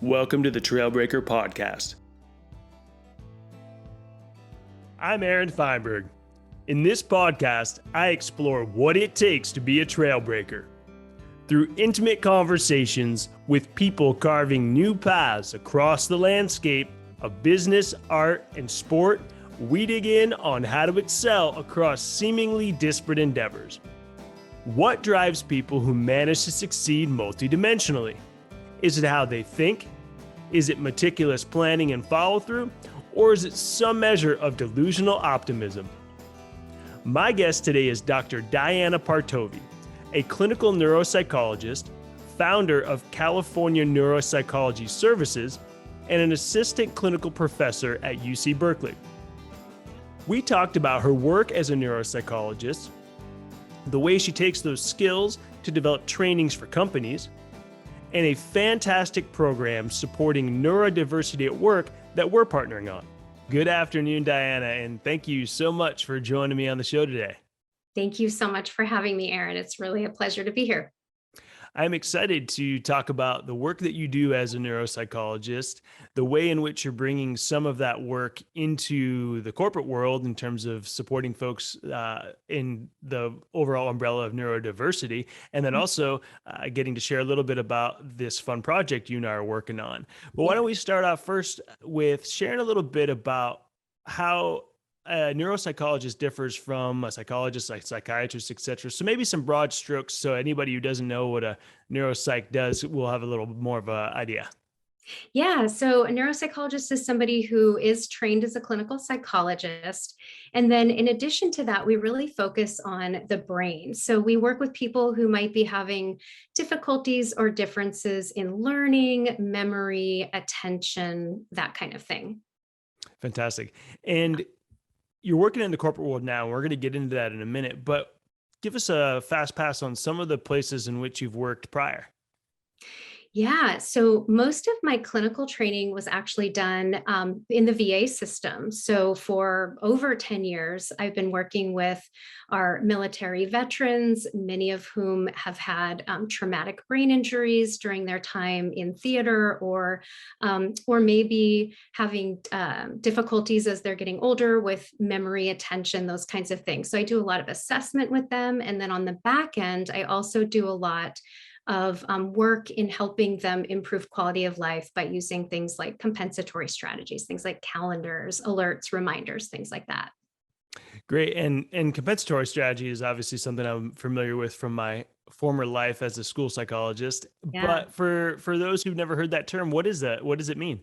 Welcome to the Trailbreaker Podcast. I'm Aaron Feinberg. In this podcast, I explore what it takes to be a trailbreaker. Through intimate conversations with people carving new paths across the landscape of business, art, and sport, we dig in on how to excel across seemingly disparate endeavors. What drives people who manage to succeed multidimensionally? Is it how they think? Is it meticulous planning and follow-through? Or is it some measure of delusional optimism? My guest today is Dr. Diana Partovi, a clinical neuropsychologist, founder of California Neuropsychology Services, and an assistant clinical professor at UC Berkeley. We talked about her work as a neuropsychologist, the way she takes those skills to develop trainings for companies, and a fantastic program supporting neurodiversity at work that we're partnering on. Good afternoon, Diana, and thank you so much for joining me on the show today. Thank you so much for having me, Aaron. It's really a pleasure to be here. I'm excited to talk about the work that you do as a neuropsychologist, the way in which you're bringing some of that work into the corporate world in terms of supporting folks in the overall umbrella of neurodiversity, and then also getting to share a little bit about this fun project you and I are working on. But why don't we start off first with sharing a little bit about how a neuropsychologist differs from a psychologist, a psychiatrist, etc. So maybe some broad strokes, so anybody who doesn't know what a neuropsych does will have a little more of an idea. Yeah, so a neuropsychologist is somebody who is trained as a clinical psychologist. And then in addition to that, we really focus on the brain. So we work with people who might be having difficulties or differences in learning, memory, attention, that kind of thing. Fantastic. And you're working in the corporate world now. We're going to get into that in a minute, but give us a fast pass on some of the places in which you've worked prior. Yeah, so most of my clinical training was actually done in the VA system. So for over 10 years, I've been working with our military veterans, many of whom have had traumatic brain injuries during their time in theater, or maybe having difficulties as they're getting older with memory, attention, those kinds of things. So I do a lot of assessment with them. And then on the back end, I also do a lot of work in helping them improve quality of life by using things like compensatory strategies, things like calendars, alerts, reminders, things like that. Great. And compensatory strategy is obviously something I'm familiar with from my former life as a school psychologist. Yeah. But for those who've never heard that term, what is that? What does it mean?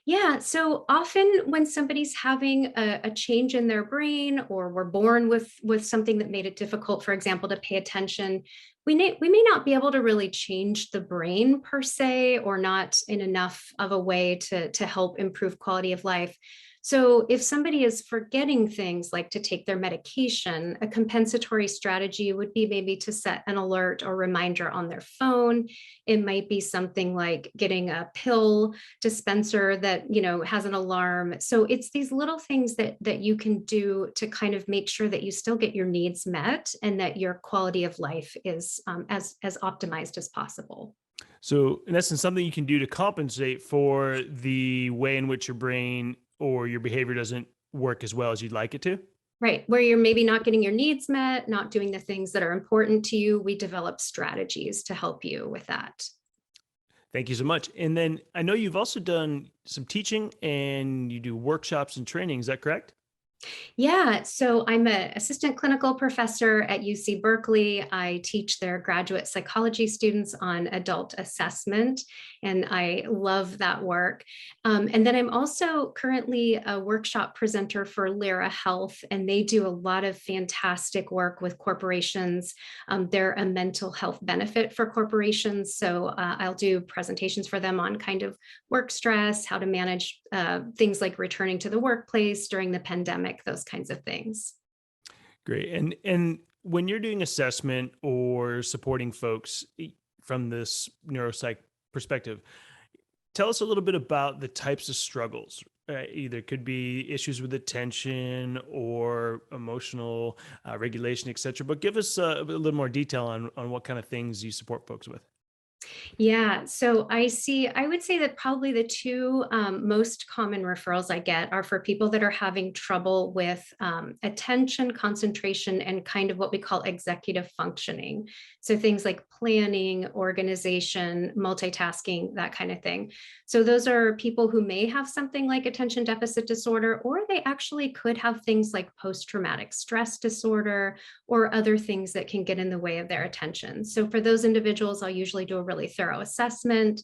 Yeah, so often when somebody's having a change in their brain, or were born with something that made it difficult, for example, to pay attention, we may not be able to really change the brain per se, or not in enough of a way to help improve quality of life. So if somebody is forgetting things like to take their medication, a compensatory strategy would be maybe to set an alert or reminder on their phone. It might be something like getting a pill dispenser that, has an alarm. So it's these little things that you can do to kind of make sure that you still get your needs met and that your quality of life is as optimized as possible. So in essence, something you can do to compensate for the way in which your brain or your behavior doesn't work as well as you'd like it to? Right, where you're maybe not getting your needs met, not doing the things that are important to you, we develop strategies to help you with that. Thank you so much. And then I know you've also done some teaching and you do workshops and training. Is that correct? Yeah, so I'm an assistant clinical professor at UC Berkeley. I teach their graduate psychology students on adult assessment, and I love that work. And then I'm also currently a workshop presenter for Lyra Health, and they do a lot of fantastic work with corporations. They're a mental health benefit for corporations, so I'll do presentations for them on kind of work stress, how to manage things like returning to the workplace during the pandemic, those kinds of things. Great. And when you're doing assessment or supporting folks from this neuropsych perspective, tell us a little bit about the types of struggles. Either could be issues with attention or emotional regulation, et cetera. But give us a little more detail on what kind of things you support folks with. Yeah, so I would say that probably the two most common referrals I get are for people that are having trouble with attention, concentration, and kind of what we call executive functioning. So things like planning, organization, multitasking, that kind of thing. So those are people who may have something like attention deficit disorder, or they actually could have things like post-traumatic stress disorder or other things that can get in the way of their attention. So for those individuals, I'll usually do a really thorough assessment,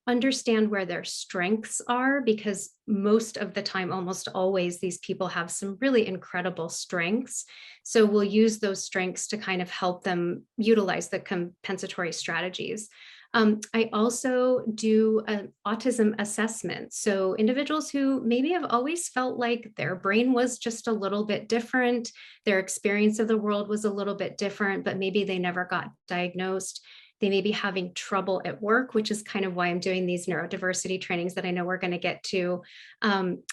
understand where their strengths are, because most of the time, almost always, these people have some really incredible strengths. So we'll use those strengths to kind of help them utilize the compensatory strategies. I also do an autism assessment. So individuals who maybe have always felt like their brain was just a little bit different, their experience of the world was a little bit different, but maybe they never got diagnosed. They may be having trouble at work, which is kind of why I'm doing these neurodiversity trainings that I know we're going to get to.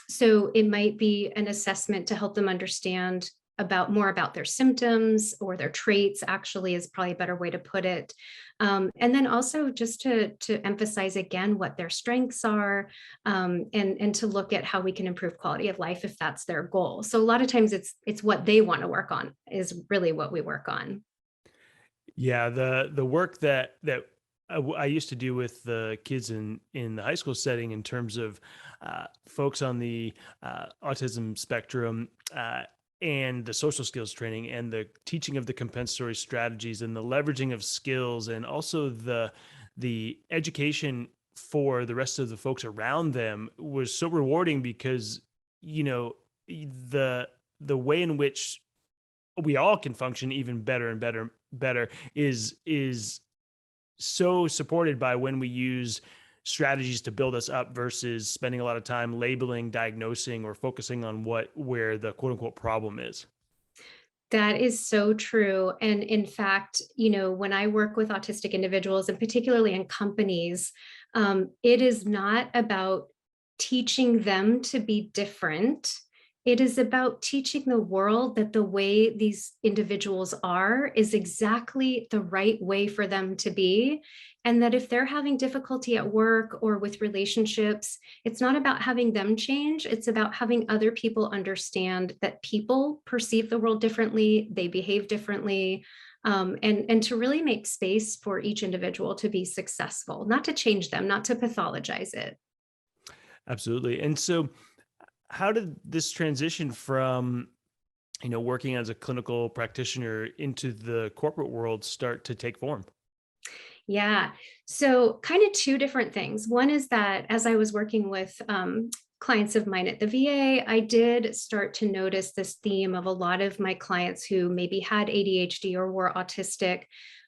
So it might be an assessment to help them understand about more about their symptoms or their traits, actually, is probably a better way to put it. And then also just to emphasize again what their strengths are, and to look at how we can improve quality of life if that's their goal. So a lot of times it's what they want to work on is really what we work on. Yeah, the work that I used to do with the kids in the high school setting in terms of folks on the autism spectrum, and the social skills training and the teaching of the compensatory strategies and the leveraging of skills, and also the education for the rest of the folks around them was so rewarding because you know the way in which we all can function even better and better is so supported by when we use strategies to build us up versus spending a lot of time labeling, diagnosing, or focusing on where the quote unquote problem is. That is so true. And in fact, you know, when I work with autistic individuals, and particularly in companies, it is not about teaching them to be different. It is about teaching the world that the way these individuals are is exactly the right way for them to be. And that if they're having difficulty at work or with relationships, it's not about having them change. It's about having other people understand that people perceive the world differently, they behave differently, and to really make space for each individual to be successful, not to change them, not to pathologize it. Absolutely. And so, how did this transition from working as a clinical practitioner into the corporate world start to take form? Yeah. So, kind of two different things. One is that as I was working with clients of mine at the VA, I did start to notice this theme of a lot of my clients who maybe had ADHD or were autistic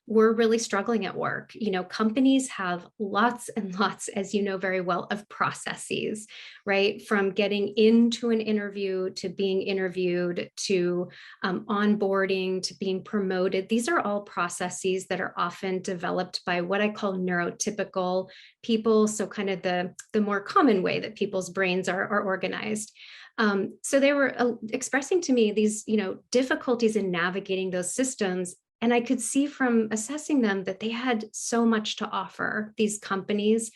were really struggling at work. You know, companies have lots and lots, as you know very well, of processes, right? From getting into an interview to being interviewed to onboarding to being promoted. These are all processes that are often developed by what I call neurotypical people. So kind of the more common way that people's brains are organized. So they were expressing to me these, you know, difficulties in navigating those systems. And I could see from assessing them that they had so much to offer these companies,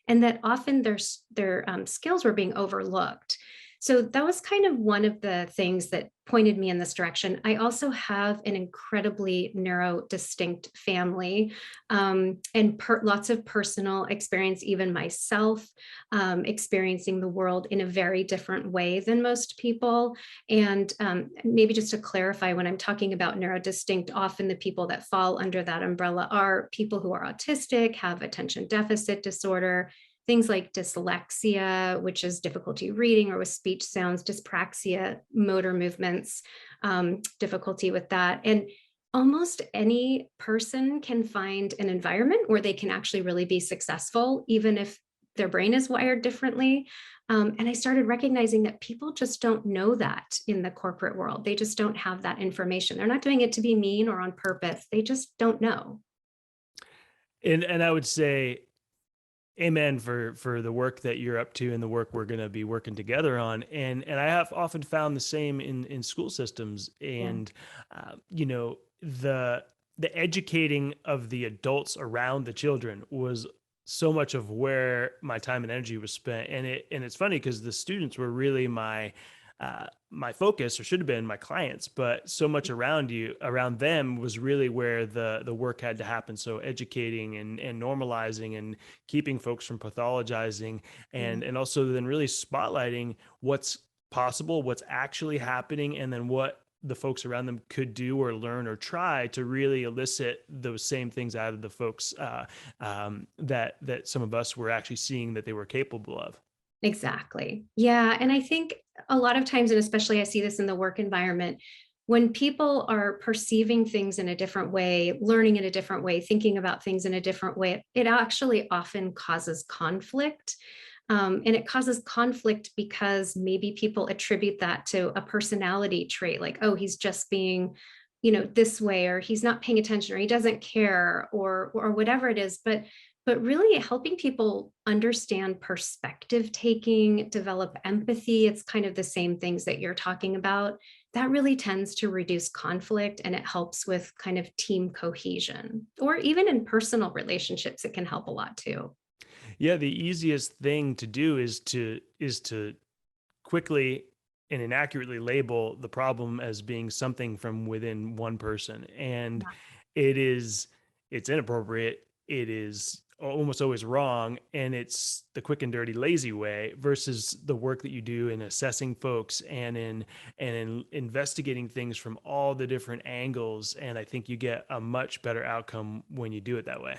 and that often their skills were being overlooked. So that was kind of one of the things that pointed me in this direction. I also have an incredibly neurodistinct family, and lots of personal experience, even myself, experiencing the world in a very different way than most people. And maybe just to clarify, when I'm talking about neurodistinct, often the people that fall under that umbrella are people who are autistic, have attention deficit disorder, things like dyslexia, which is difficulty reading or with speech sounds, dyspraxia, motor movements, difficulty with that. And almost any person can find an environment where they can actually really be successful, even if their brain is wired differently. And I started recognizing that people just don't know that in the corporate world. They just don't have that information. They're not doing it to be mean or on purpose. They just don't know. And I would say amen for the work that you're up to and the work we're going to be working together on. And I have often found the same in school systems. Yeah. And the the educating of the adults around the children was so much of where my time and energy was spent. And it's funny because the students were really my focus, or should have been my clients, but so much around them was really where the work had to happen. So educating and normalizing and keeping folks from pathologizing, Yeah. and also then really spotlighting what's possible, what's actually happening, and then what the folks around them could do or learn or try to really elicit those same things out of the folks, that some of us were actually seeing that they were capable of. Exactly. Yeah. And I think a lot of times, and especially I see this in the work environment, when people are perceiving things in a different way, learning in a different way, thinking about things in a different way, it actually often causes conflict. And it causes conflict because maybe people attribute that to a personality trait, like, oh, he's just being, this way, or he's not paying attention, or he doesn't care, or whatever it is. But really helping people understand perspective taking, develop empathy, it's kind of the same things that you're talking about. That really tends to reduce conflict, and it helps with kind of team cohesion, or even in personal relationships, it can help a lot too. Yeah, the easiest thing to do is to quickly and inaccurately label the problem as being something from within one person. And it is it's inappropriate, it is almost always wrong, and it's the quick and dirty lazy way versus the work that you do in assessing folks and in investigating things from all the different angles. And I think you get a much better outcome when you do it that way.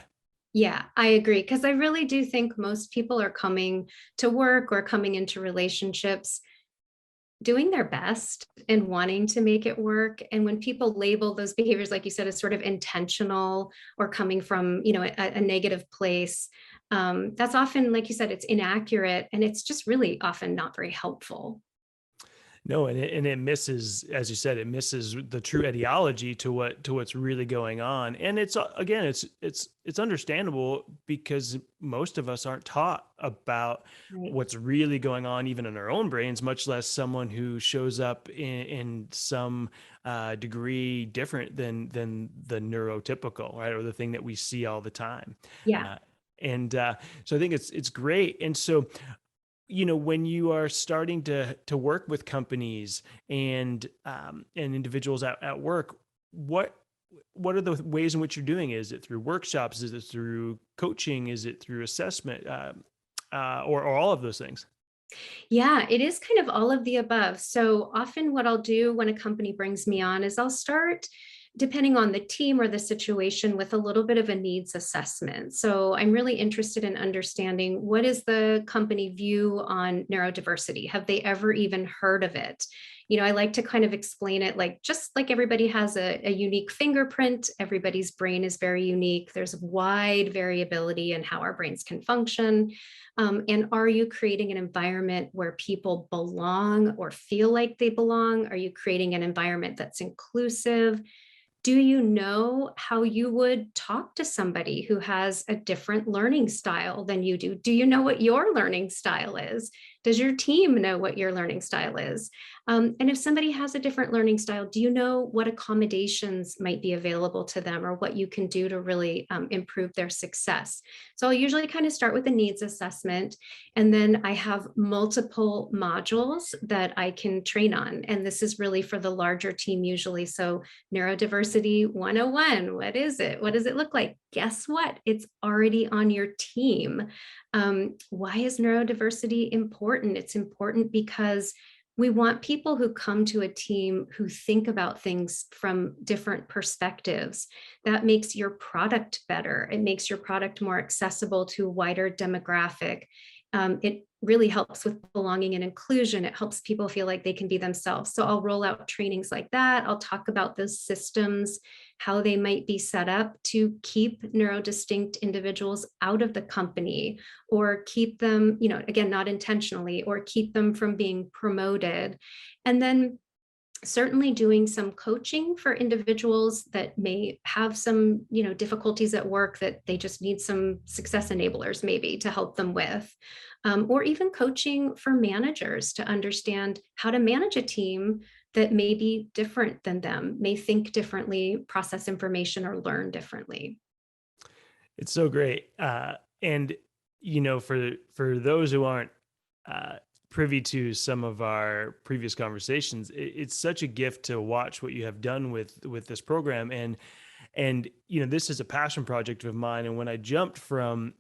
Yeah, I agree. Because I really do think most people are coming to work or coming into relationships doing their best and wanting to make it work. And when people label those behaviors, like you said, as sort of intentional or coming from, a negative place, that's often, like you said, it's inaccurate, and it's just really often not very helpful. No, and it misses, as you said, it misses the true etiology to what's really going on. And it's again, it's understandable because most of us aren't taught about Right. what's really going on, even in our own brains, much less someone who shows up in some degree different than the neurotypical, right, or the thing that we see all the time. Yeah. Uh, and so I think it's great. And so, when you are starting to work with companies and individuals at work, what what are the ways in which you're doing it? Is it through workshops? Is it through coaching? Is it through assessment? Or all of those things? Yeah, it is kind of all of the above. So often, what I'll do when a company brings me on is I'll start, depending on the team or the situation, with a little bit of a needs assessment. So I'm really interested in understanding, what is the company view on neurodiversity? Have they ever even heard of it? I like to kind of explain it like, just like everybody has a unique fingerprint, everybody's brain is very unique. There's wide variability in how our brains can function. And are you creating an environment where people belong or feel like they belong? Are you creating an environment that's inclusive? Do you know how you would talk to somebody who has a different learning style than you do? Do you know what your learning style is? Does your team know what your learning style is? And if somebody has a different learning style, do you know what accommodations might be available to them, or what you can do to really improve their success? So I'll usually kind of start with a needs assessment, and then I have multiple modules that I can train on. And this is really for the larger team usually. So Neurodiversity 101, what is it? What does it look like? Guess what? It's already on your team. Why is neurodiversity important? It's important because we want people who come to a team who think about things from different perspectives. That makes your product better. It makes your product more accessible to a wider demographic. It really helps with belonging and inclusion. It helps people feel like they can be themselves. So I'll roll out trainings like that. I'll talk about those systems, how they might be set up to keep neurodistinct individuals out of the company, or keep them, again, not intentionally, or keep them from being promoted. And then certainly doing some coaching for individuals that may have some, difficulties at work that they just need some success enablers maybe to help them with. Or even coaching for managers to understand how to manage a team that may be different than them, may think differently, process information, or learn differently. It's so great. And for those who aren't uh, privy to some of our previous conversations, it's such a gift to watch what you have done with this program. And this is a passion project of mine. And when I jumped from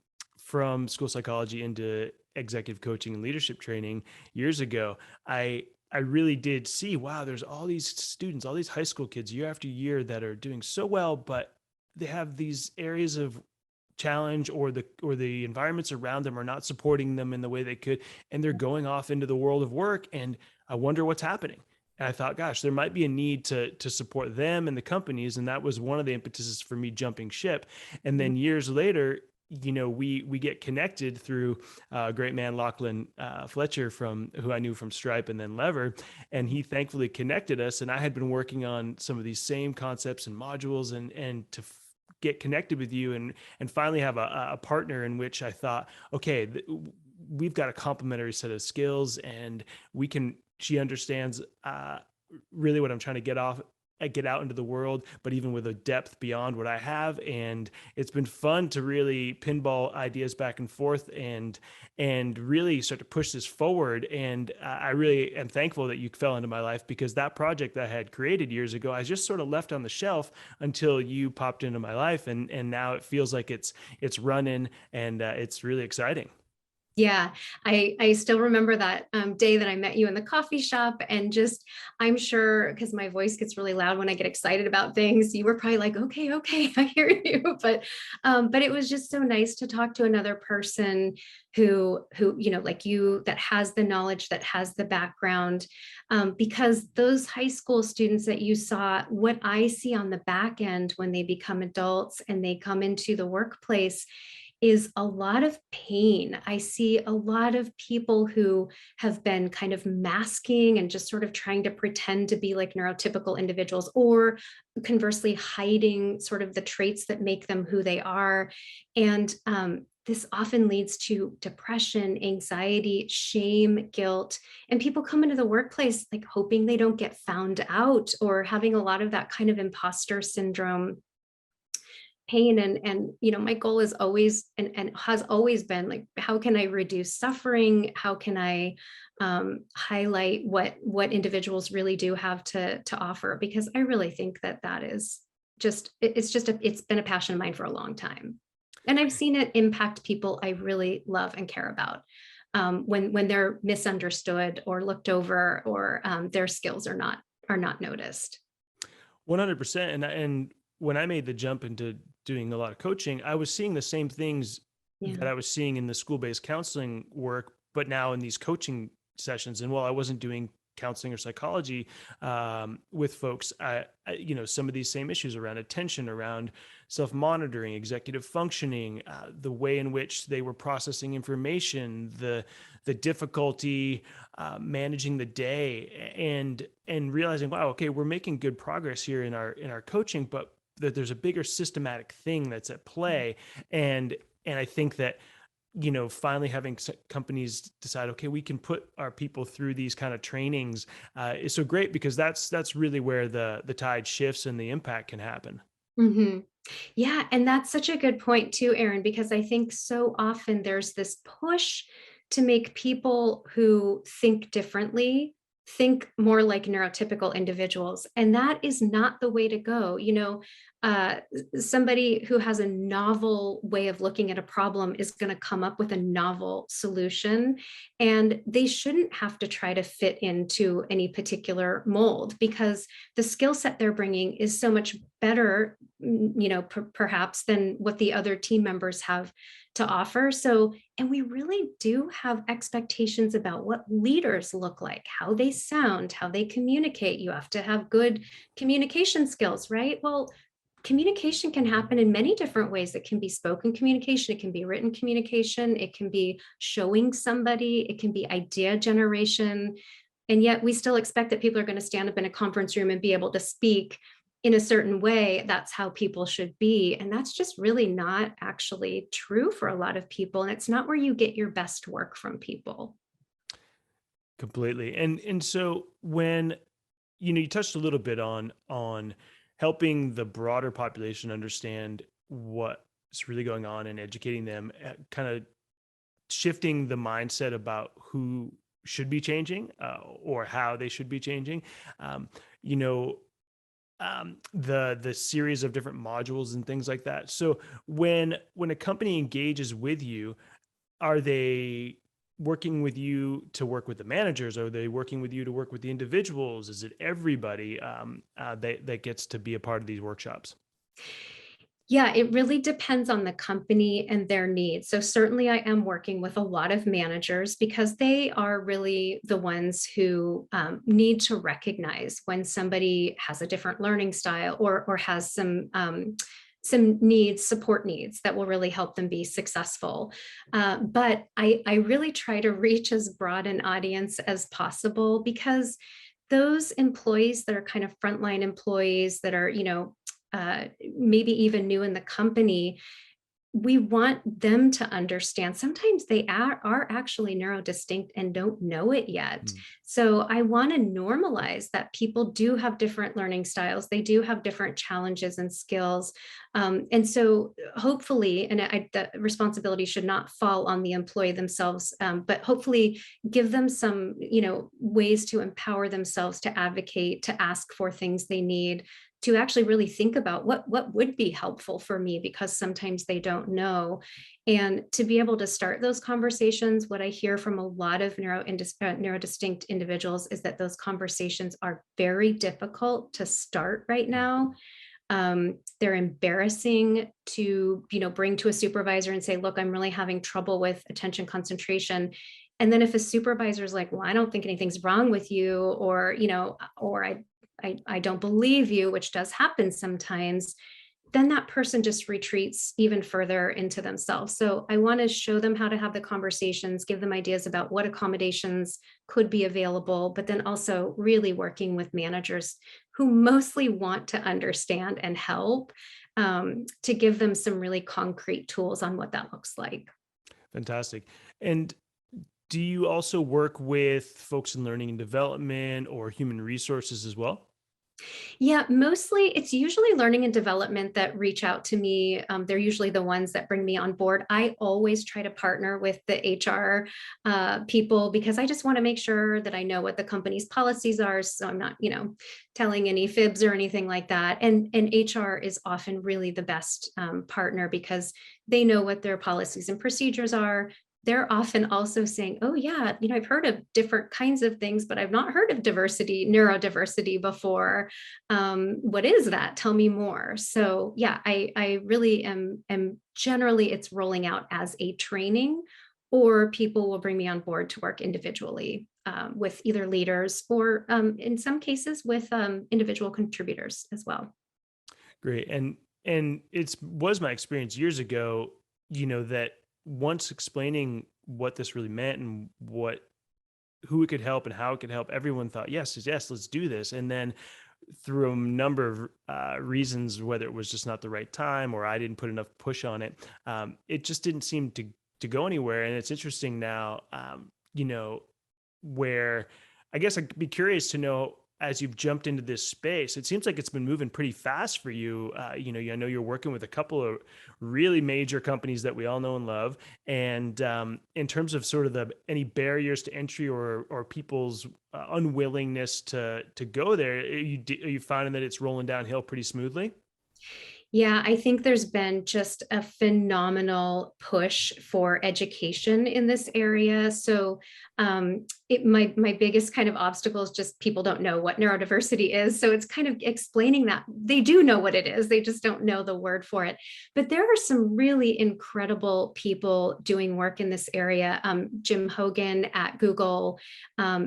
school psychology into executive coaching and leadership training years ago, I really did see, wow, there's all these students, all these high school kids year after year that are doing so well, but they have these areas of challenge, or the environments around them are not supporting them in the way they could, and they're going off into the world of work, and I wonder what's happening. And I thought, gosh, there might be a need to support them and the companies, and that was one of the impetuses for me jumping ship. And then years later, we get connected through a great man, Lachlan Fletcher, from who I knew from Stripe and then Lever, and he thankfully connected us. And I had been working on some of these same concepts and modules, and to get connected with you and finally have a partner in which I thought, okay, we've got a complementary set of skills, and she understands really what I'm trying to get out into the world, but even with a depth beyond what I have. And it's been fun to really pinball ideas back and forth and really start to push this forward. And I really am thankful that you fell into my life, because that project that I had created years ago, I just sort of left on the shelf until you popped into my life. And now it feels like it's running, and it's really exciting. Yeah, I still remember that day that I met you in the coffee shop, and just, I'm sure, because my voice gets really loud when I get excited about things, you were probably like, okay, I hear you. But it was just so nice to talk to another person who like you, that has the knowledge, that has the background, because those high school students that you saw, what I see on the back end when they become adults and they come into the workplace is a lot of pain. I see a lot of people who have been kind of masking and just sort of trying to pretend to be like neurotypical individuals, or conversely hiding sort of the traits that make them who they are. And this often leads to depression, anxiety, shame, guilt. And people come into the workplace like hoping they don't get found out, or having a lot of that kind of imposter syndrome pain. And my goal is always, and has always been, like, how can I reduce suffering? How can I highlight what individuals really do have to offer? Because I really think that is just, it's been a passion of mine for a long time, and I've seen it impact people I really love and care about, when they're misunderstood or looked over, or their skills are not noticed. 100%. And when I made the jump into doing a lot of coaching, I was seeing the same things Yeah. that I was seeing in the school-based counseling work, but now in these coaching sessions. And while I wasn't doing counseling or psychology with folks, some of these same issues around attention, around self-monitoring, executive functioning, the way in which they were processing information, the difficulty managing the day, and realizing, wow, okay, we're making good progress here in our coaching, but that there's a bigger systematic thing that's at play. And I think that finally having companies decide, okay, we can put our people through these kind of trainings is so great, because that's really where the tide shifts and the impact can happen. Hmm. Yeah, and that's such a good point too, Aaron, because I think so often there's this push to make people who think differently think more like neurotypical individuals, and that is not the way to go. Uh, Somebody who has a novel way of looking at a problem is going to come up with a novel solution, and they shouldn't have to try to fit into any particular mold, because the skill set they're bringing is so much better, perhaps, than what the other team members have to offer. So, and we really do have expectations about what leaders look like, how they sound, how they communicate. You have to have good communication skills, right? Well, communication can happen in many different ways. It can be spoken communication, it can be written communication, it can be showing somebody, it can be idea generation. And yet we still expect that people are going to stand up in a conference room and be able to speak in a certain way. That's how people should be. And that's just really not actually true for a lot of people. And it's not where you get your best work from people. Completely. And so when you touched a little bit on helping the broader population understand what's really going on and educating them, kind of shifting the mindset about who should be changing, or how they should be changing. Um, you know, the series of different modules and things like that. So when a company engages with you, are they working with you to work with the managers? Are they working with you to work with the individuals? Is it everybody that gets to be a part of these workshops? Yeah, it really depends on the company and their needs. So certainly I am working with a lot of managers because they are really the ones who need to recognize when somebody has a different learning style or has some needs, support needs that will really help them be successful. But I really try to reach as broad an audience as possible because those employees that are kind of frontline employees that are, maybe even new in the company, we want them to understand sometimes they are actually neurodistinct and don't know it yet. Mm. So I want to normalize that people do have different learning styles. They do have different challenges and skills. And so hopefully, and the responsibility should not fall on the employee themselves, but hopefully give them some, ways to empower themselves to advocate, to ask for things they need, to actually really think about what would be helpful for me, because sometimes they don't know. And to be able to start those conversations, what I hear from a lot of neurodistinct individuals is that those conversations are very difficult to start right now. They're embarrassing to, bring to a supervisor and say, look, I'm really having trouble with attention concentration. And then if a supervisor is like, well, I don't think anything's wrong with you, or I don't believe you, which does happen sometimes, then that person just retreats even further into themselves. So I want to show them how to have the conversations, give them ideas about what accommodations could be available, but then also really working with managers who mostly want to understand and help, to give them some really concrete tools on what that looks like. Fantastic. And do you also work with folks in learning and development or human resources as well? Yeah, mostly it's usually learning and development that reach out to me. They're usually the ones that bring me on board. I always try to partner with the HR people because I just want to make sure that I know what the company's policies are. So I'm not, telling any fibs or anything like that. And HR is often really the best partner because they know what their policies and procedures are. They're often also saying, oh yeah, I've heard of different kinds of things, but I've not heard of neurodiversity before. What is that? Tell me more. So yeah, I really am generally it's rolling out as a training, or people will bring me on board to work individually with either leaders or in some cases with individual contributors as well. Great. And it's was my experience years ago, that once explaining what this really meant and who it could help and how it could help, everyone thought, yes, yes, yes, let's do this. And then through a number of reasons, whether it was just not the right time or I didn't put enough push on it, it just didn't seem to go anywhere. And it's interesting now, where I guess I'd be curious to know, as you've jumped into this space, it seems like it's been moving pretty fast for you. I know you're working with a couple of really major companies that we all know and love. And in terms of sort of any barriers to entry or people's unwillingness to go there, are you finding that it's rolling downhill pretty smoothly? Yeah, I think there's been just a phenomenal push for education in this area. So my biggest kind of obstacle is just people don't know what neurodiversity is. So it's kind of explaining that they do know what it is, they just don't know the word for it. But there are some really incredible people doing work in this area. Jim Hogan at Google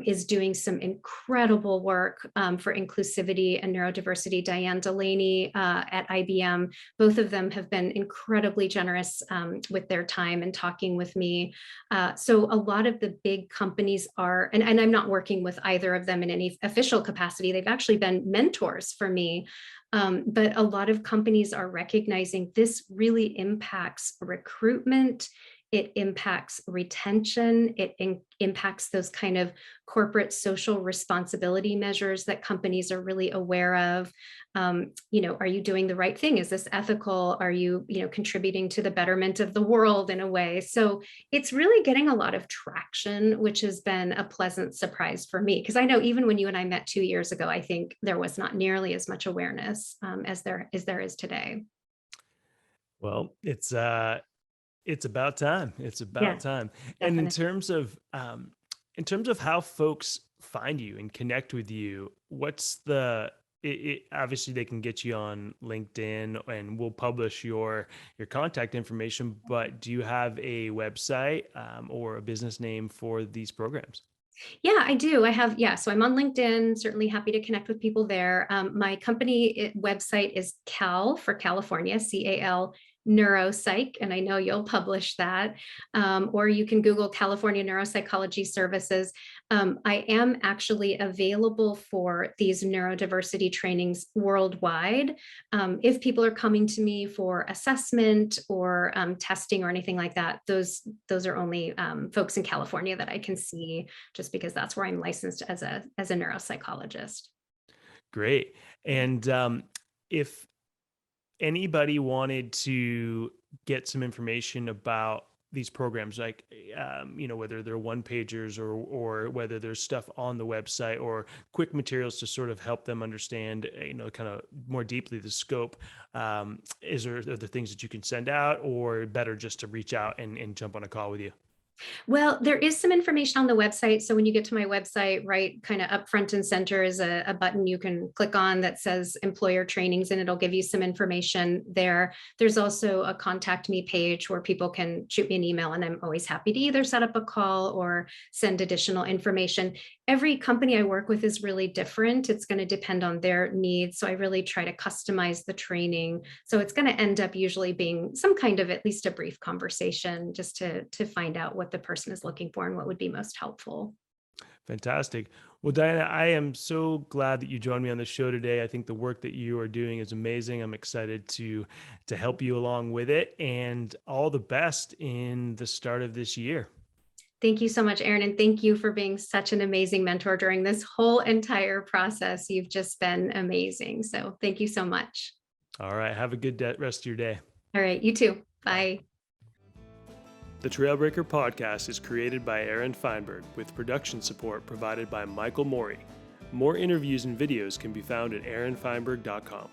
is doing some incredible work for inclusivity and neurodiversity. Diane Delaney at IBM, both of them have been incredibly generous with their time and talking with me. So a lot of the big companies are, and I'm not working with either of them in any official capacity. They've actually been mentors for me. But a lot of companies are recognizing this really impacts recruitment. It impacts retention. It impacts those kind of corporate social responsibility measures that companies are really aware of. Are you doing the right thing? Is this ethical? Are you, contributing to the betterment of the world in a way? So it's really getting a lot of traction, which has been a pleasant surprise for me. Because I know even when you and I met 2 years ago, I think there was not nearly as much awareness as there is today. Well, it's about time. It's about Yeah, time. And definitely. in terms of how folks find you and connect with you, obviously they can get you on LinkedIn and we'll publish your contact information, but do you have a website or a business name for these programs? Yeah, I do. So I'm on LinkedIn, certainly happy to connect with people there. My company website is CAL for California, CAL Neuropsych, and I know you'll publish that. Or you can Google California Neuropsychology Services. I am actually available for these neurodiversity trainings worldwide. If people are coming to me for assessment or testing or anything like that, those are only folks in California that I can see, just because that's where I'm licensed as a neuropsychologist. Great. And if anybody wanted to get some information about these programs, like whether they're one pagers or whether there's stuff on the website or quick materials to sort of help them understand, kind of more deeply the scope, are there things that you can send out, or better just to reach out and jump on a call with you? Well, there is some information on the website. So when you get to my website, right, kind of up front and center is a button you can click on that says employer trainings, and it'll give you some information there. There's also a contact me page where people can shoot me an email, and I'm always happy to either set up a call or send additional information. Every company I work with is really different. It's going to depend on their needs. So I really try to customize the training. So it's going to end up usually being some kind of at least a brief conversation just to find out what the person is looking for and what would be most helpful. Fantastic. Well, Diana, I am so glad that you joined me on the show today. I think the work that you are doing is amazing. I'm excited to help you along with it, and all the best in the start of this year. Thank you so much, Aaron. And thank you for being such an amazing mentor during this whole entire process. You've just been amazing. So thank you so much. All right. Have a good rest of your day. All right. You too. Bye. Bye. The Trailbreaker podcast is created by Aaron Feinberg with production support provided by Michael Morey. More interviews and videos can be found at aaronfeinberg.com.